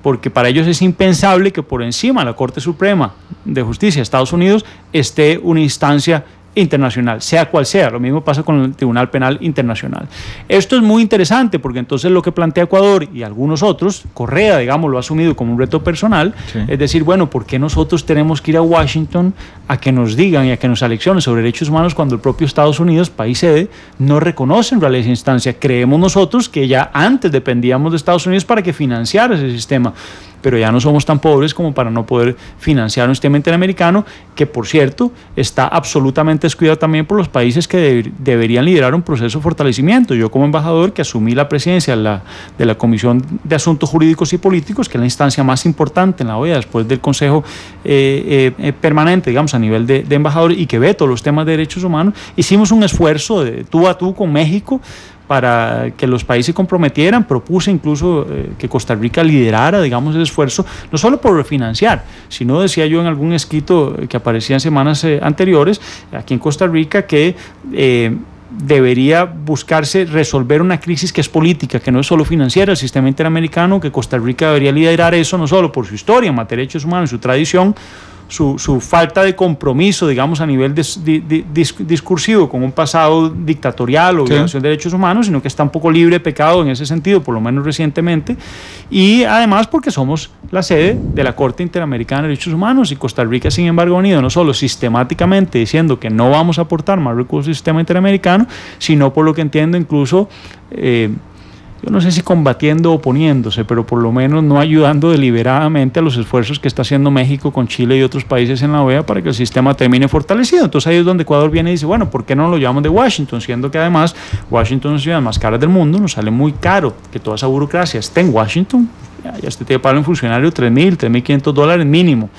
porque para ellos es impensable que por encima de la Corte Suprema de Justicia de Estados Unidos esté una instancia internacional, sea cual sea. Lo mismo pasa con el Tribunal Penal Internacional. Esto es muy interesante porque entonces lo que plantea Ecuador y algunos otros, Correa, digamos, lo ha asumido como un reto personal, sí. Es decir, bueno, ¿por qué nosotros tenemos que ir a Washington a que nos digan y a que nos aleccionen sobre derechos humanos cuando el propio Estados Unidos, país sede, no reconoce en realidad esa instancia? Creemos nosotros que ya antes dependíamos de Estados Unidos para que financiara ese sistema, pero ya no somos tan pobres como para no poder financiar un sistema interamericano que, por cierto, está absolutamente descuidado también por los países que deberían liderar un proceso de fortalecimiento. Yo, como embajador que asumí la presidencia de la Comisión de Asuntos Jurídicos y Políticos, que es la instancia más importante en la OEA después del Consejo Permanente, digamos, a nivel de embajador, y que ve todos los temas de derechos humanos, hicimos un esfuerzo de tú a tú con México para que los países se comprometieran. Propuse incluso que Costa Rica liderara, digamos, el esfuerzo, no solo por refinanciar, sino, decía yo en algún escrito que aparecía en semanas anteriores, aquí en Costa Rica, que debería buscarse resolver una crisis que es política, que no es solo financiera, el sistema interamericano, que Costa Rica debería liderar eso, no solo por su historia en materia de derechos humanos, su tradición, su falta de compromiso, digamos, a nivel discursivo con un pasado dictatorial o violación de derechos humanos, sino que está un poco libre de pecado en ese sentido, por lo menos recientemente, y además porque somos la sede de la Corte Interamericana de Derechos Humanos, y Costa Rica, sin embargo, ha venido no solo sistemáticamente diciendo que no vamos a aportar más recursos al sistema interamericano, sino, por lo que entiendo, incluso yo no sé si combatiendo o oponiéndose, pero por lo menos no ayudando deliberadamente a los esfuerzos que está haciendo México con Chile y otros países en la OEA para que el sistema termine fortalecido. Entonces ahí es donde Ecuador viene y dice, bueno, ¿por qué no lo llamamos de Washington? Siendo que además Washington es una ciudad más cara del mundo, nos sale muy caro que toda esa burocracia esté en Washington. Ya usted tiene que pagar un funcionario $3,000, $3,500 mínimo,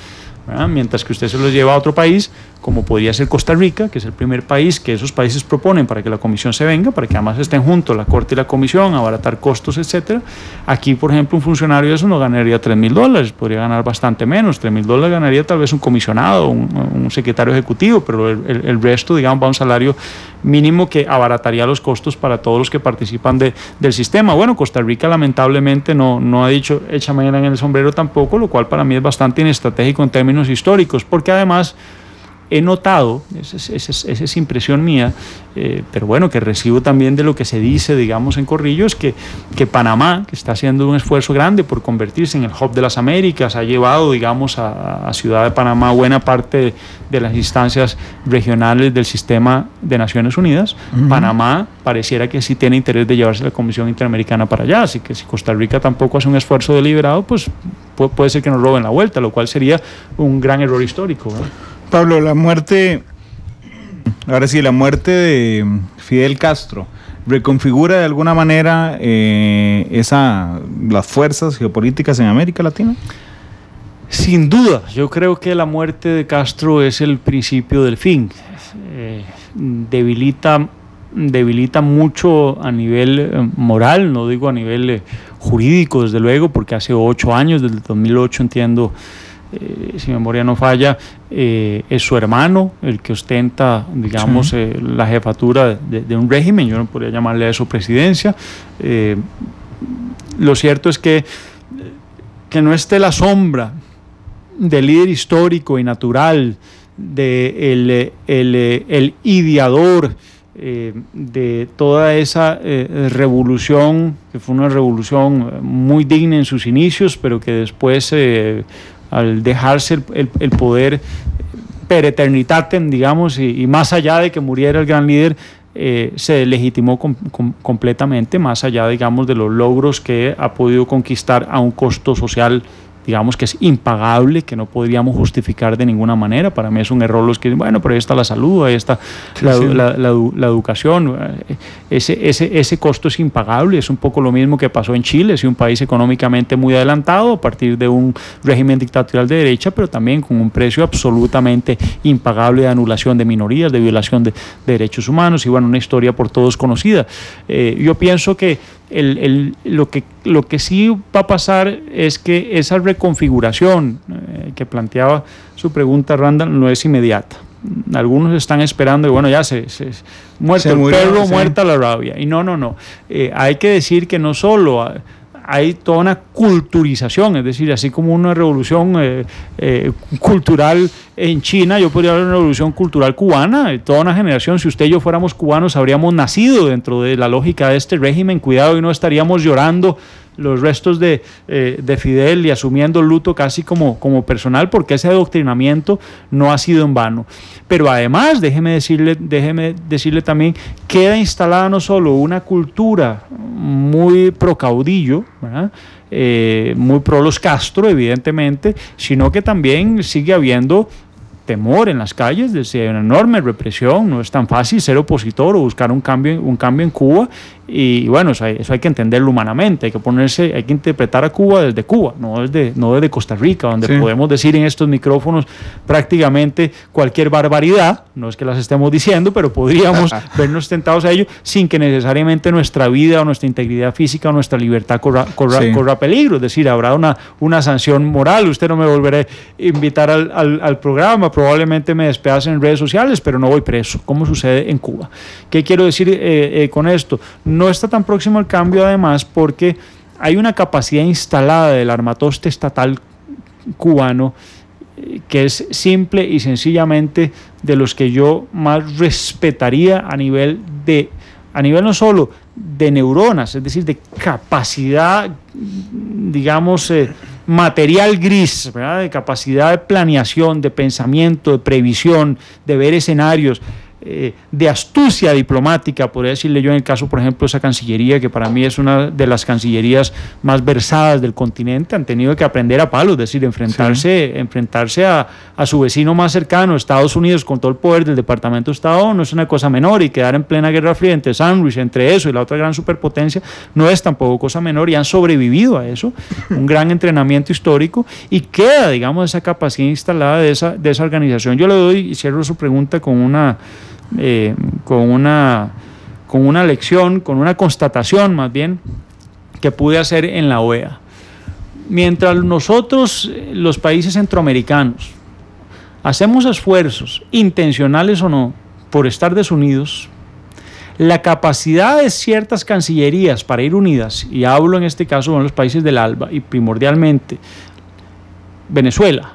¿verdad? Mientras que usted se los lleva a otro país, como podría ser Costa Rica, que es el primer país que esos países proponen para que la comisión se venga, para que además estén juntos la Corte y la comisión, abaratar costos, etcétera. Aquí, por ejemplo, un funcionario de eso no ganaría $3,000, podría ganar bastante menos. $3,000 ganaría tal vez un comisionado, un secretario ejecutivo, pero el resto, digamos, va a un salario mínimo que abarataría los costos para todos los que participan del sistema. Bueno, Costa Rica lamentablemente no ha dicho échame en el sombrero tampoco, lo cual para mí es bastante inestratégico en términos históricos, porque además he notado, esa es impresión mía, pero bueno, que recibo también de lo que se dice, digamos, en Corrillos, que Panamá, que está haciendo un esfuerzo grande por convertirse en el hub de las Américas, ha llevado, digamos, a Ciudad de Panamá buena parte de las instancias regionales del sistema de Naciones Unidas. Panamá pareciera que sí tiene interés de llevarse la Comisión Interamericana para allá, así que si Costa Rica tampoco hace un esfuerzo deliberado, pues puede ser que nos roben la vuelta, lo cual sería un gran error histórico, ¿verdad? Pablo, la muerte de Fidel Castro reconfigura de alguna manera las fuerzas geopolíticas en América Latina. Sin duda, yo creo que la muerte de Castro es el principio del fin. Debilita mucho a nivel moral, no digo a nivel jurídico, desde luego, porque hace 8 años, desde el 2008 entiendo, si mi memoria no falla, es su hermano el que ostenta, digamos, sí, la jefatura de un régimen. Yo no podría llamarle a eso presidencia. Lo cierto es que no esté la sombra del líder histórico y natural, de el ideador de toda esa revolución, que fue una revolución muy digna en sus inicios, pero que después al dejarse el poder per eternitatem, digamos, y más allá de que muriera el gran líder, se legitimó completamente, más allá, digamos, de los logros que ha podido conquistar a un costo social digamos que es impagable, que no podríamos justificar de ninguna manera. Para mí es un error los que dicen, bueno, pero ahí está la salud, ahí está la educación. Ese costo es impagable. Es un poco lo mismo que pasó en Chile, es un país económicamente muy adelantado a partir de un régimen dictatorial de derecha, pero también con un precio absolutamente impagable de anulación de minorías, de violación de derechos humanos, y bueno, una historia por todos conocida. Yo pienso que lo que sí va a pasar es que esa reconfiguración que planteaba su pregunta, Randall, no es inmediata. Algunos están esperando y bueno, ya muerto el perro, sí, muerta la rabia. Y no. Hay que decir que no solo hay toda una culturización, es decir, así como una revolución cultural en China, yo podría hablar de una revolución cultural cubana. Toda una generación, si usted y yo fuéramos cubanos, habríamos nacido dentro de la lógica de este régimen. Cuidado, y no estaríamos llorando los restos de Fidel y asumiendo el luto casi como personal, porque ese adoctrinamiento no ha sido en vano. Pero además, déjeme decirle también, queda instalada no solo una cultura muy pro caudillo, ¿verdad? Muy pro los Castro, evidentemente, sino que también sigue habiendo temor en las calles, hay una enorme represión, no es tan fácil ser opositor o buscar un cambio en Cuba, y bueno, eso hay que entenderlo humanamente, hay que interpretar a Cuba desde Cuba, no desde Costa Rica, donde sí, podemos decir en estos micrófonos prácticamente cualquier barbaridad, no es que las estemos diciendo, pero podríamos vernos tentados a ello sin que necesariamente nuestra vida o nuestra integridad física o nuestra libertad corra peligro. Es decir, habrá una sanción moral. Usted no me volverá a invitar al programa, probablemente me despedacen en redes sociales, pero no voy preso, como sucede en Cuba. ¿Qué quiero decir con esto? No está tan próximo el cambio, además, porque hay una capacidad instalada del armatoste estatal cubano que es simple y sencillamente de los que yo más respetaría a nivel no solo de neuronas, es decir, de capacidad, digamos, material gris, ¿verdad? De capacidad de planeación, de pensamiento, de previsión, de ver escenarios, de astucia diplomática, podría decirle yo, en el caso, por ejemplo, de esa Cancillería, que para mí es una de las cancillerías más versadas del continente. Han tenido que aprender a palos, es decir, enfrentarse a su vecino más cercano, Estados Unidos, con todo el poder del Departamento de Estado, no es una cosa menor, y quedar en plena Guerra Fría entre sándwich, entre eso y la otra gran superpotencia, no es tampoco cosa menor, y han sobrevivido a eso, un gran entrenamiento histórico, y queda, digamos, esa capacidad instalada de esa organización. Yo le doy, y cierro su pregunta con una lección, con una constatación más bien, que pude hacer en la OEA. Mientras nosotros, los países centroamericanos, hacemos esfuerzos, intencionales o no, por estar desunidos, la capacidad de ciertas cancillerías para ir unidas, y hablo en este caso con los países del ALBA, y primordialmente Venezuela,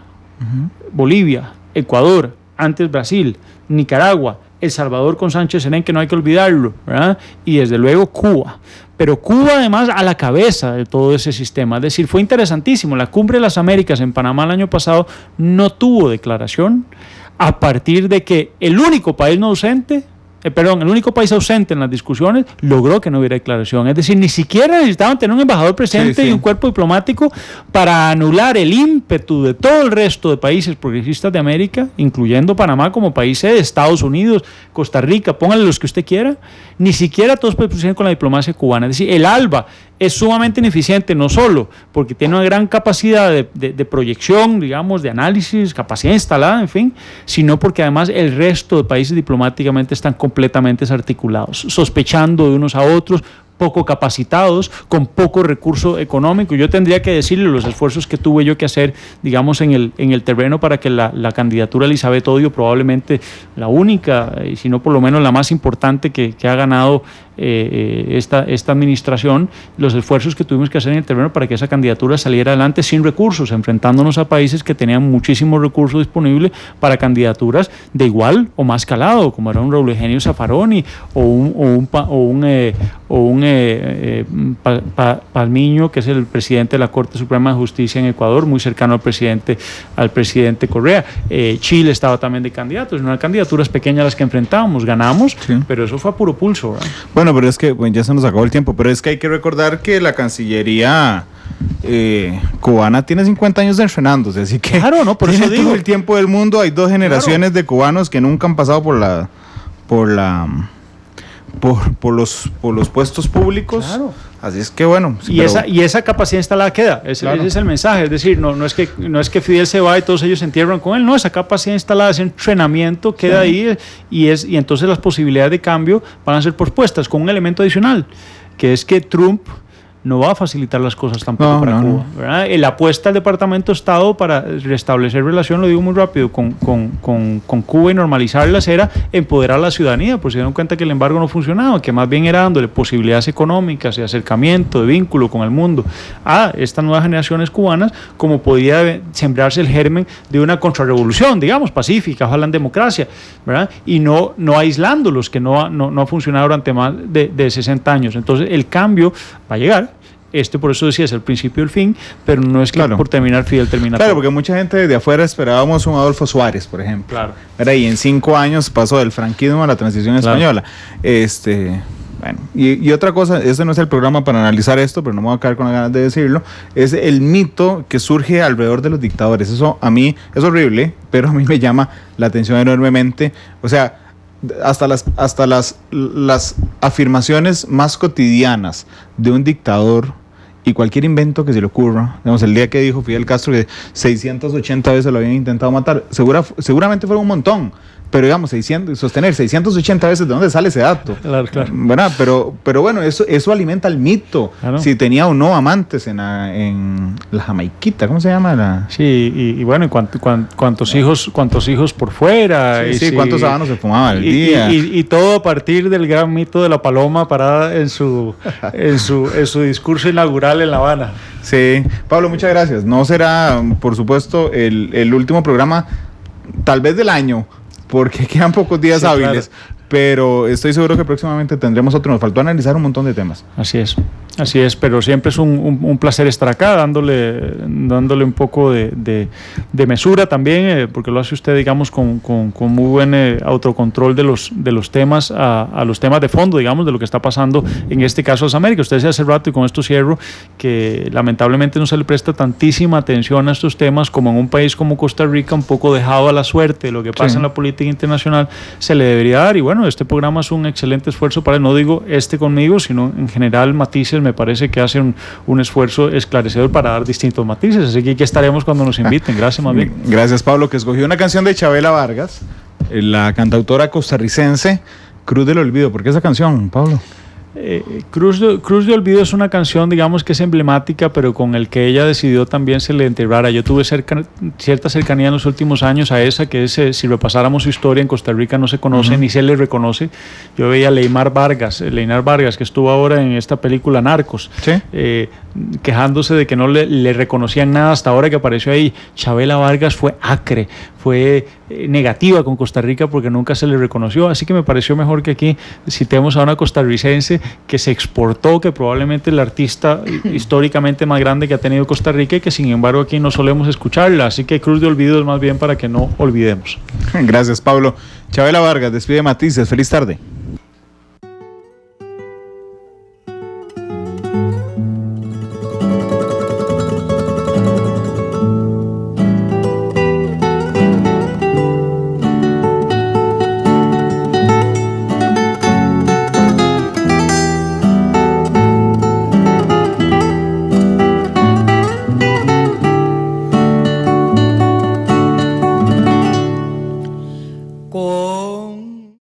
Bolivia, Ecuador, antes Brasil, Nicaragua, El Salvador con Sánchez Serén, que no hay que olvidarlo, ¿verdad? Y desde luego Cuba. Pero Cuba además a la cabeza de todo ese sistema. Es decir, fue interesantísimo. La Cumbre de las Américas en Panamá el año pasado no tuvo declaración, a partir de que el único país ausente en las discusiones logró que no hubiera declaración. Es decir, ni siquiera necesitaban tener un embajador presente y un cuerpo diplomático para anular el ímpetu de todo el resto de países progresistas de América, incluyendo Panamá como país sede, Estados Unidos, Costa Rica, póngale los que usted quiera. Ni siquiera todos pusieron con la diplomacia cubana. Es decir, el ALBA es sumamente ineficiente, no solo porque tiene una gran capacidad de proyección, digamos, de análisis, capacidad instalada, en fin, sino porque además el resto de países diplomáticamente están completamente desarticulados, sospechando de unos a otros, poco capacitados, con poco recurso económico. Yo tendría que decirle los esfuerzos que tuve yo que hacer, digamos, en el terreno para que la candidatura de Elizabeth Odio, probablemente la única, y si no por lo menos la más importante que ha ganado esta administración, los esfuerzos que tuvimos que hacer en el terreno para que esa candidatura saliera adelante sin recursos, enfrentándonos a países que tenían muchísimos recursos disponibles para candidaturas de igual o más calado, como era un Raúl Eugenio Zaffaroni o un Palmiño, que es el presidente de la Corte Suprema de Justicia en Ecuador, muy cercano al presidente Correa. Chile estaba también de candidatos, no eran candidaturas pequeñas las que enfrentábamos, ganamos, sí, pero eso fue a puro pulso, ¿verdad? Bueno, pero es que ya se nos acabó el tiempo, pero es que hay que recordar que la Cancillería cubana tiene 50 años entrenándose, así que claro, no, por eso digo, todo el tiempo del mundo. Hay 2 generaciones de cubanos que nunca han pasado por los puestos públicos. Claro. Así es que bueno. Y esa capacidad instalada queda, ese es el mensaje. Es decir, no es que Fidel se va y todos ellos se entierran con él, no, esa capacidad instalada, ese entrenamiento queda ahí y entonces las posibilidades de cambio van a ser pospuestas con un elemento adicional, que es que Trump no va a facilitar las cosas tampoco para Cuba, ¿verdad? La apuesta del Departamento de Estado para restablecer relación, lo digo muy rápido, con Cuba y normalizarlas era empoderar a la ciudadanía, pues se dieron cuenta que el embargo no funcionaba, que más bien era dándole posibilidades económicas, de acercamiento, de vínculo con el mundo a estas nuevas generaciones cubanas, como podía sembrarse el germen de una contrarrevolución, digamos, pacífica, ojalá en democracia, ¿verdad? Y no aislándolos, que no ha funcionado durante más de 60 años. Entonces el cambio va a llegar. Por eso decía, es el principio y el fin, pero no es que por terminar Fidel termina Claro, todo. porque mucha gente desde afuera esperábamos un Adolfo Suárez, por ejemplo. Claro. ¿Verdad? Y en 5 años pasó del franquismo a la transición española. Bueno, y otra cosa, este no es el programa para analizar esto, pero no me voy a quedar con las ganas de decirlo, es el mito que surge alrededor de los dictadores. Eso a mí es horrible, pero a mí me llama la atención enormemente. O sea, hasta las afirmaciones más cotidianas de un dictador y cualquier invento que se le ocurra, digamos, el día que dijo Fidel Castro que 680 veces lo habían intentado matar, seguramente fueron un montón, pero digamos, sostener 680 veces, ¿de dónde sale ese dato? Claro. ¿Verdad? Pero bueno, eso alimenta el mito, claro. Si tenía o no amantes en la Jamaiquita, ¿cómo se llama? Sí, y bueno, cuántos hijos por fuera. Sí, cuántos habanos se fumaba al día. Y todo a partir del gran mito de la paloma parada en su discurso inaugural en La Habana. Sí, Pablo, muchas gracias. No será, por supuesto, el último programa, tal vez del año, porque quedan pocos días hábiles, claro. Pero estoy seguro que próximamente tendremos otro. Nos faltó analizar un montón de temas. Así es, pero siempre es un placer estar acá, dándole un poco de mesura también, porque lo hace usted, digamos, con muy buen autocontrol de los temas, a los temas de fondo, digamos, de lo que está pasando, en este caso las Américas. Usted decía hace rato, y con esto cierro, que lamentablemente no se le presta tantísima atención a estos temas como en un país como Costa Rica, un poco dejado a la suerte de lo que pasa en la política internacional, se le debería dar. Y bueno, este programa es un excelente esfuerzo para, no digo conmigo, sino en general Matices me parece que hace un esfuerzo esclarecedor para dar distintos matices, así que aquí estaremos cuando nos inviten. Gracias, más bien. Gracias, Pablo, que escogió una canción de Chavela Vargas, la cantautora costarricense, Cruz del Olvido. ¿Por qué esa canción, Pablo? Cruz de Olvido es una canción, digamos, que es emblemática, pero con el que ella decidió también se le enterrara. Yo tuve cierta cercanía en los últimos años a esa, que es, si repasáramos su historia, en Costa Rica no se conoce ni se le reconoce. Yo veía a Leymar Vargas, que estuvo ahora en esta película Narcos, ¿sí? Quejándose de que no le reconocían nada hasta ahora que apareció ahí. Chavela Vargas fue acre, fue negativa con Costa Rica porque nunca se le reconoció, así que me pareció mejor que aquí citemos a una costarricense que se exportó, que probablemente es la artista históricamente más grande que ha tenido Costa Rica y que sin embargo aquí no solemos escucharla, así que Cruz de Olvido es más bien para que no olvidemos. Gracias, Pablo. Chavela Vargas, despide Matices, feliz tarde.